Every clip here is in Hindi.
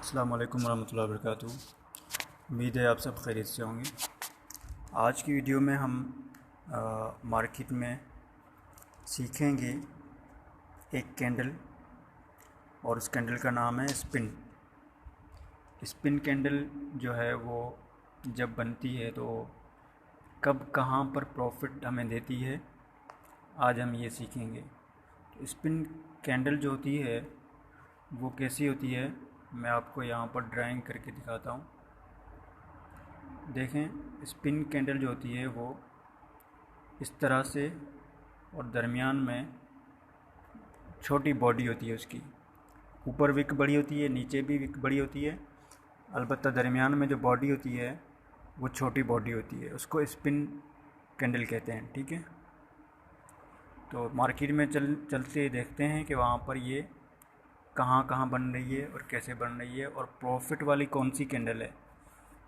अस्सलाम वालेकुम रहमतुल्लाहि व बरकातुहू। उम्मीद है आप सब खैरियत से होंगे। आज की वीडियो में हम मार्केट में सीखेंगे एक कैंडल, और उस कैंडल का नाम है स्पिन। स्पिन कैंडल जो है वो जब बनती है तो कब कहाँ पर प्रॉफिट हमें देती है, आज हम ये सीखेंगे। तो स्पिन कैंडल जो होती है वो कैसी होती है, मैं आपको यहाँ पर ड्राइंग करके दिखाता हूँ। देखें, स्पिन कैंडल जो होती है वो इस तरह से, और दरमियान में छोटी बॉडी होती है उसकी। ऊपर विक बड़ी होती है, नीचे भी विक बड़ी होती है, अलबत्ता दरमियान में जो बॉडी होती है वो छोटी बॉडी होती है। उसको स्पिन कैंडल कहते हैं। ठीक है, तो मार्केट में चलते देखते हैं कि वहाँ पर ये कहाँ कहाँ बन रही है और कैसे बन रही है, और प्रॉफिट वाली कौन सी कैंडल है।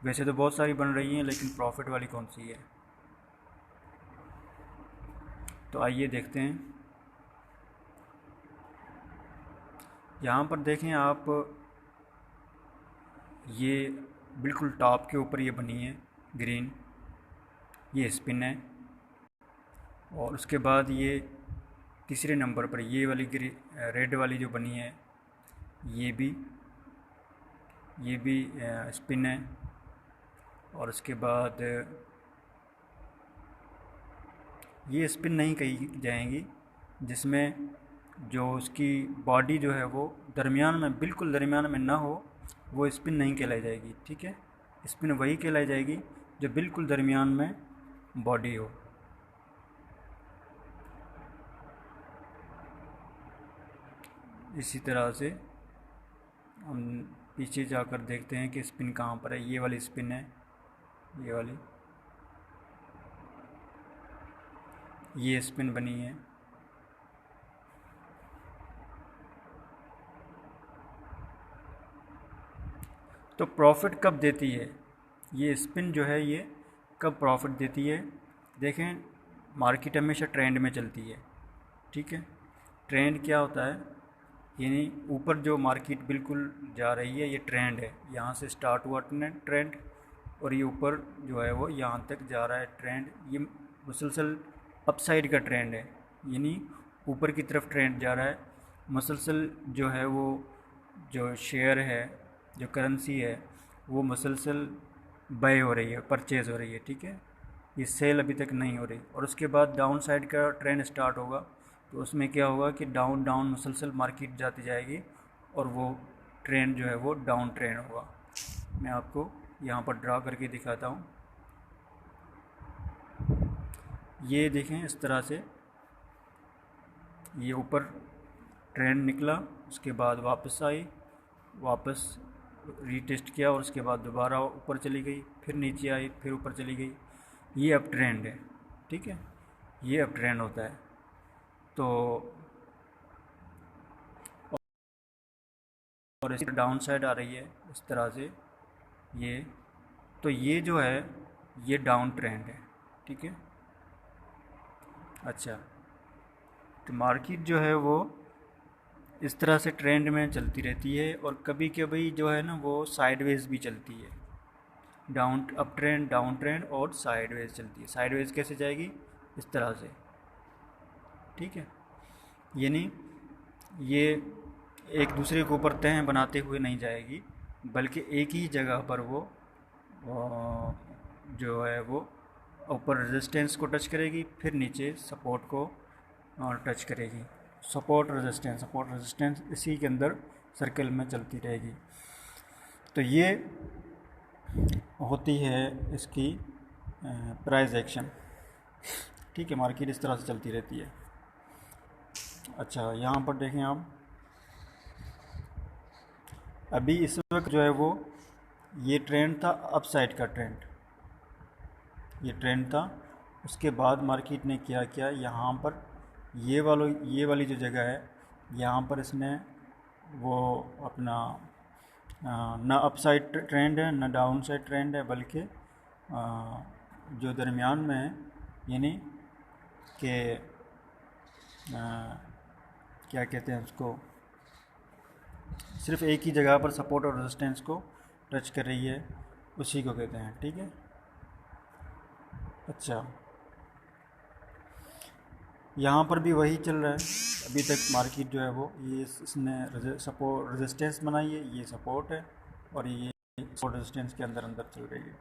वैसे तो बहुत सारी बन रही हैं, लेकिन प्रॉफिट वाली कौन सी है, तो आइए देखते हैं। यहाँ पर देखें आप, ये बिल्कुल टॉप के ऊपर ये बनी है ग्रीन, ये स्पिन है। और उसके बाद ये तीसरे नंबर पर ये वाली रेड वाली जो बनी है ये भी स्पिन है। और उसके बाद ये स्पिन नहीं कही जाएंगी, जिसमें जो उसकी बॉडी जो है वो दरमियान में, बिल्कुल दरमियान में ना हो, वो स्पिन नहीं कहलाई जाएगी। ठीक है, स्पिन वही कहलाई जाएगी जो बिल्कुल दरमियान में बॉडी हो। इसी तरह से हम पीछे जाकर देखते हैं कि स्पिन कहाँ पर है। ये वाली स्पिन है, ये वाली, ये स्पिन बनी है। तो प्रॉफिट कब देती है ये स्पिन जो है, ये कब प्रॉफिट देती है। देखें, मार्केट हमेशा ट्रेंड में चलती है। ठीक है, ट्रेंड क्या होता है, यानी ऊपर जो मार्केट बिल्कुल जा रही है ये ट्रेंड है। यहाँ से स्टार्ट हुआ ट्रेंड, और ये ऊपर जो है वो यहाँ तक जा रहा है ट्रेंड। ये मुसलसल अपसाइड का ट्रेंड है, यानी ऊपर की तरफ ट्रेंड जा रहा है। मुसलसल जो है वो, जो शेयर है, जो करेंसी है, वो मुसलसल बाय हो रही है, परचेज़ हो रही है। ठीक है, ये सेल अभी तक नहीं हो रही। और उसके बाद डाउन साइड का ट्रेंड स्टार्ट होगा, तो उसमें क्या होगा कि डाउन डाउन मुसलसल मार्केट जाती जाएगी, और वो ट्रेंड जो है वो डाउन ट्रेंड होगा। मैं आपको यहाँ पर ड्रा करके दिखाता हूँ। ये देखें, इस तरह से ये ऊपर ट्रेंड निकला, उसके बाद वापस आई, वापस रीटेस्ट किया, और उसके बाद दोबारा ऊपर चली गई, फिर नीचे आई, फिर ऊपर चली गई। ये अप ट्रेंड है। ठीक है, ये अप ट्रेंड होता है। तो और इस डाउन साइड आ रही है इस तरह से ये, तो ये जो है ये डाउन ट्रेंड है। ठीक है, अच्छा, तो मार्केट जो है वो इस तरह से ट्रेंड में चलती रहती है, और कभी कभी जो है ना वो साइडवेज भी चलती है। अप ट्रेंड, डाउन ट्रेंड, और साइडवेज चलती है। साइडवेज कैसे जाएगी, इस तरह से। ठीक है, यानी ये एक दूसरे के ऊपर तह बनाते हुए नहीं जाएगी, बल्कि एक ही जगह पर वो जो है वो ऊपर रेजिस्टेंस को टच करेगी, फिर नीचे सपोर्ट को टच करेगी। सपोर्ट रेजिस्टेंस इसी के अंदर सर्कल में चलती रहेगी। तो ये होती है इसकी प्राइस एक्शन। ठीक है, मार्केट इस तरह से चलती रहती है। अच्छा, यहाँ पर देखें आप, अभी इस वक्त जो है वो ये ट्रेंड था, अपसाइड का ट्रेंड, ये ट्रेंड था। उसके बाद मार्केट ने क्या किया, यहाँ पर ये वाली जो जगह है, यहाँ पर इसने वो अपना ना अपसाइड ट्रेंड है, ना डाउन साइड ट्रेंड है, बल्कि जो दरमियान में है, यानी कि क्या कहते हैं उसको, सिर्फ एक ही जगह पर सपोर्ट और रेजिस्टेंस को टच कर रही है, उसी को कहते हैं। ठीक है। अच्छा, यहाँ पर भी वही चल रहा है अभी तक। मार्केट जो है वो ये इसने सपोर्ट रेजिस्टेंस बनाई है, ये सपोर्ट है, और ये सपोर्ट रेजिस्टेंस के अंदर अंदर चल रही है।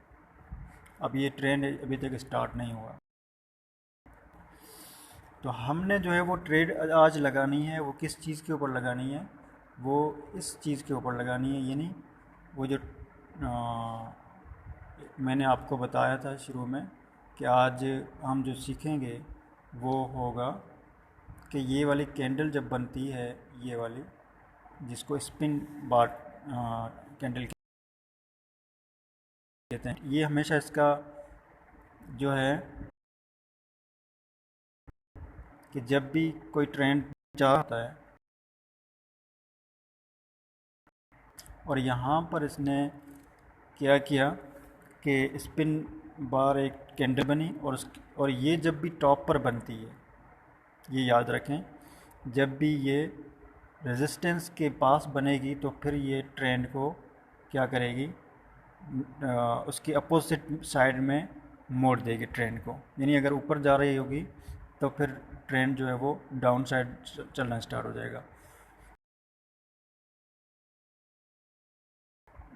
अब ये ट्रेंड अभी तक स्टार्ट नहीं हुआ। तो हमने जो है वो ट्रेड आज लगानी है, वो किस चीज़ के ऊपर लगानी है, वो इस चीज़ के ऊपर लगानी है, यानी वो जो मैंने आपको बताया था शुरू में कि आज हम जो सीखेंगे वो होगा कि ये वाली कैंडल जब बनती है, ये वाली जिसको स्पिन बार कैंडल कहते हैं, ये हमेशा इसका जो है कि जब भी कोई ट्रेंड चाहता है और यहाँ पर इसने क्या किया कि स्पिन बार एक कैंडल बनी, और ये जब भी टॉप पर बनती है, ये याद रखें, जब भी ये रेजिस्टेंस के पास बनेगी तो फिर ये ट्रेंड को क्या करेगी, उसकी अपोजिट साइड में मोड़ देगी ट्रेंड को। यानी अगर ऊपर जा रही होगी तो फिर ट्रेंड जो है वो डाउन साइड चलना स्टार्ट हो जाएगा,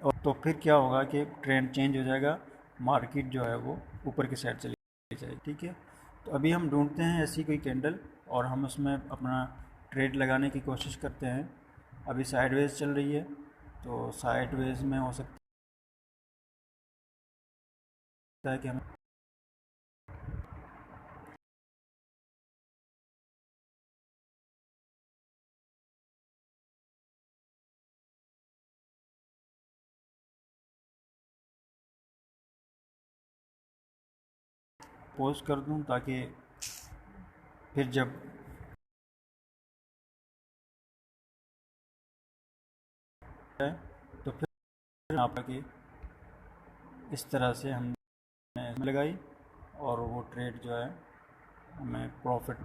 और तो फिर क्या होगा कि ट्रेंड चेंज हो जाएगा, मार्केट जो है वो ऊपर की साइड चली जाएगी। ठीक है। तो अभी हम ढूंढते हैं ऐसी कोई कैंडल और हम उसमें अपना ट्रेड लगाने की कोशिश करते हैं। अभी साइडवेज चल रही है, तो साइडवेज में हो सकता है कि हम पोस्ट कर दूं, ताकि फिर जब है तो फिर आप कि इस तरह से हमने लगाई और वो ट्रेड जो है हमें प्रॉफिट।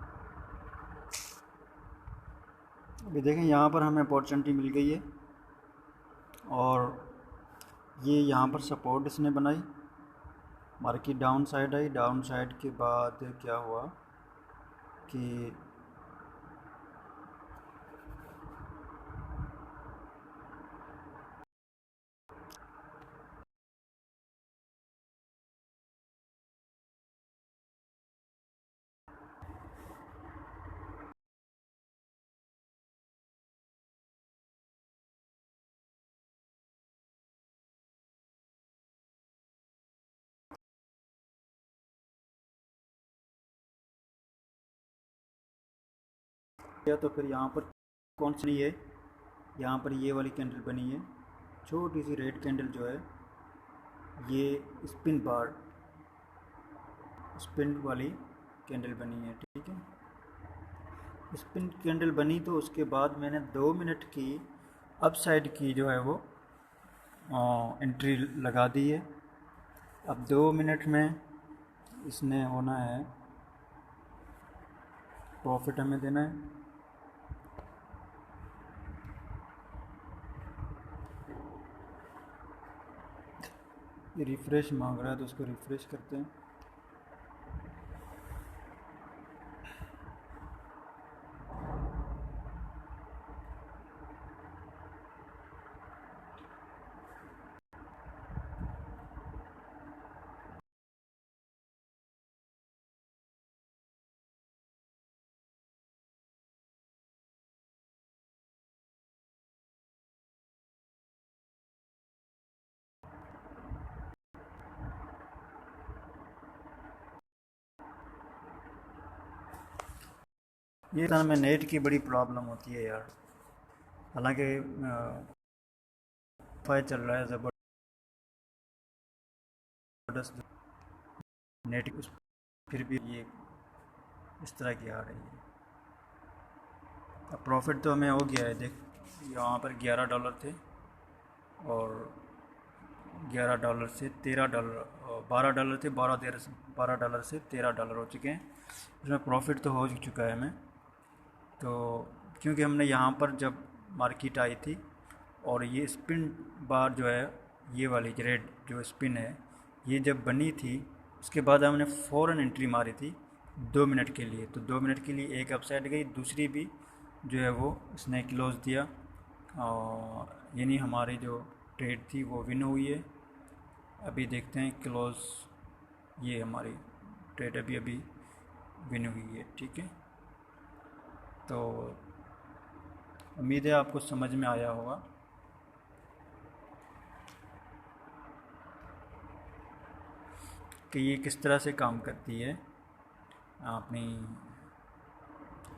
अभी देखें यहाँ पर हमें अपॉर्चुनिटी मिल गई है, और ये यहाँ पर सपोर्ट इसने बनाई, market down side I, down side के बाद क्या हुआ कि या तो फिर यहाँ पर कौन सी है, यहाँ पर ये वाली कैंडल बनी है, छोटी सी रेड कैंडल जो है, ये स्पिन बार स्पिन वाली कैंडल बनी है। ठीक है। स्पिन कैंडल बनी तो उसके बाद मैंने 2 मिनट की अप साइड की जो है वो एंट्री लगा दी है। अब 2 मिनट में इसने होना है, प्रॉफिट हमें देना है। ये रिफ़्रेश मांग रहा है तो उसको रिफ़्रेश करते हैं। ये में नेट की बड़ी प्रॉब्लम होती है यार, हालांकि वाईफाई चल रहा है ज़बरदस्त, नेट फिर भी ये इस तरह की आ रही है। अब प्रॉफिट तो हमें हो गया है, देख यहाँ पर $11 थे, और $11 से $13, $12 थे, $12 से $13 हो चुके हैं। इसमें प्रॉफिट तो हो चुका है हमें। तो क्योंकि हमने यहाँ पर जब मार्केट आई थी और ये स्पिन बार जो है, ये वाली रेड जो स्पिन है, ये जब बनी थी उसके बाद हमने फ़ौरन एंट्री मारी थी 2 मिनट के लिए। तो 2 मिनट के लिए एक अपसाइड गई, दूसरी भी जो है वो इसने क्लोज दिया, और यानी हमारी जो ट्रेड थी वो विन हुई है। अभी देखते हैं क्लोज, ये हमारी ट्रेड अभी अभी विन हुई है। ठीक है, तो उम्मीद है आपको समझ में आया होगा। कि ये किस तरह से काम करती है, अपनी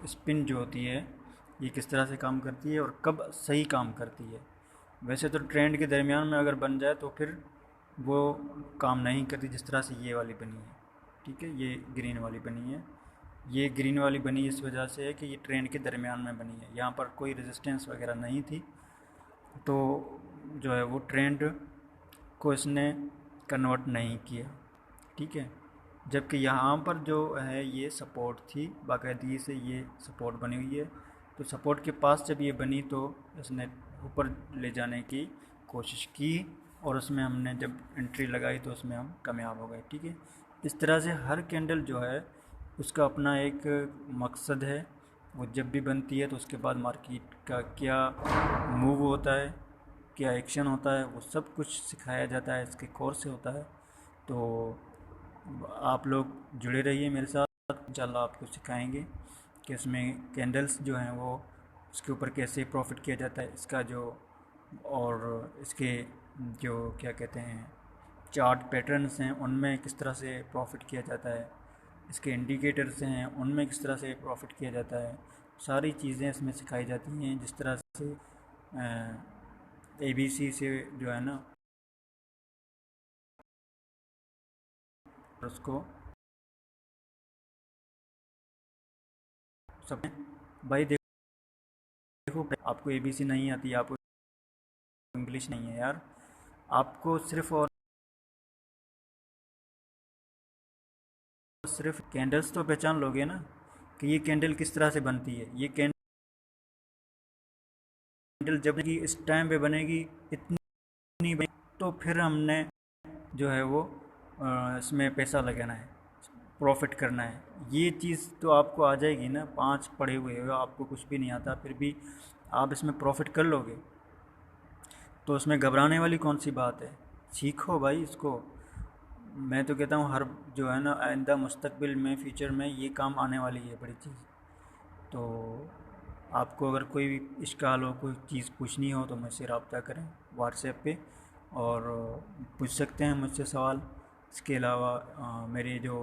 स्पिन जो होती है ये किस तरह से काम करती है और कब सही काम करती है। वैसे तो ट्रेंड के दरमियान में अगर बन जाए तो फिर वो काम नहीं करती, जिस तरह से ये वाली बनी है। ठीक है, ये ग्रीन वाली बनी है, ये ग्रीन वाली बनी इस वजह से है कि ये ट्रेंड के दरमियान में बनी है, यहाँ पर कोई रेजिस्टेंस वगैरह नहीं थी, तो जो है वो ट्रेंड को इसने कन्वर्ट नहीं किया। ठीक है, जबकि यहाँ पर जो है ये सपोर्ट थी, बाकायदगी से ये सपोर्ट बनी हुई है, तो सपोर्ट के पास जब ये बनी तो इसने ऊपर ले जाने की कोशिश की, और उसमें हमने जब एंट्री लगाई तो उसमें हम कामयाब हो गए। ठीक है, इस तरह से हर कैंडल जो है उसका अपना एक मकसद है, वो जब भी बनती है तो उसके बाद मार्केट का क्या मूव होता है, क्या एक्शन होता है, वो सब कुछ सिखाया जाता है, इसके कोर्स से होता है। तो आप लोग जुड़े रहिए मेरे साथ, इंशाल्लाह आपको सिखाएंगे कि इसमें कैंडल्स जो हैं वो उसके ऊपर कैसे प्रॉफिट किया जाता है, इसका जो और इसके जो क्या कहते हैं चार्ट पैटर्न्स हैं उनमें किस तरह से प्रॉफिट किया जाता है, इसके इंडिकेटर्स हैं उनमें किस तरह से प्रॉफिट किया जाता है, सारी चीज़ें इसमें सिखाई जाती हैं। जिस तरह से ABC से जो है ना उसको सब भाई देखो, आपको ABC नहीं आती, आपको इंग्लिश नहीं है यार, आपको सिर्फ और सिर्फ कैंडल्स तो पहचान लोगे ना कि ये कैंडल किस तरह से बनती है। ये कैंडल जब कि इस टाइम पे बनेगी, इतनी बने, तो फिर हमने जो है वो इसमें पैसा लगाना है, प्रॉफिट करना है। ये चीज़ तो आपको आ जाएगी ना, 5 पढ़े हुए हो, आपको कुछ भी नहीं आता, फिर भी आप इसमें प्रॉफिट कर लोगे, तो उसमें घबराने वाली कौन सी बात है। सीखो भाई इसको। मैं तो कहता हूँ हर जो है ना आइंदा मुस्तकबिल में, फ्यूचर में ये काम आने वाली है बड़ी चीज़। तो आपको अगर कोई भी इश्काल हो, कोई चीज़ पूछनी हो तो मुझसे रब्ता करें व्हाट्सएप पे, और पूछ सकते हैं मुझसे सवाल। इसके अलावा मेरे जो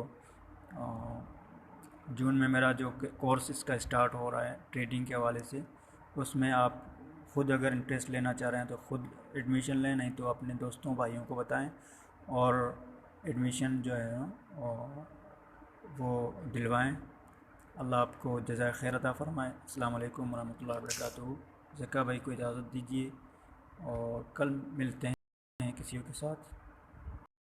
जून में मेरा जो कोर्स इसका स्टार्ट हो रहा है ट्रेडिंग के हवाले से, उसमें आप ख़ुद अगर इंटरेस्ट लेना चाह रहे हैं तो ख़ुद एडमिशन लें, नहीं तो अपने दोस्तों भाइयों को बताएं और एडमिशन जो है वो दिलवाएं। अल्लाह आपको जज़ाए खैर अता फ़रमाए। अस्सलाम वालेकुम वरहमतुल्लाहि वबरकातुहू। ज़का भाई को इजाज़त दीजिए और कल मिलते हैं किसी के साथ।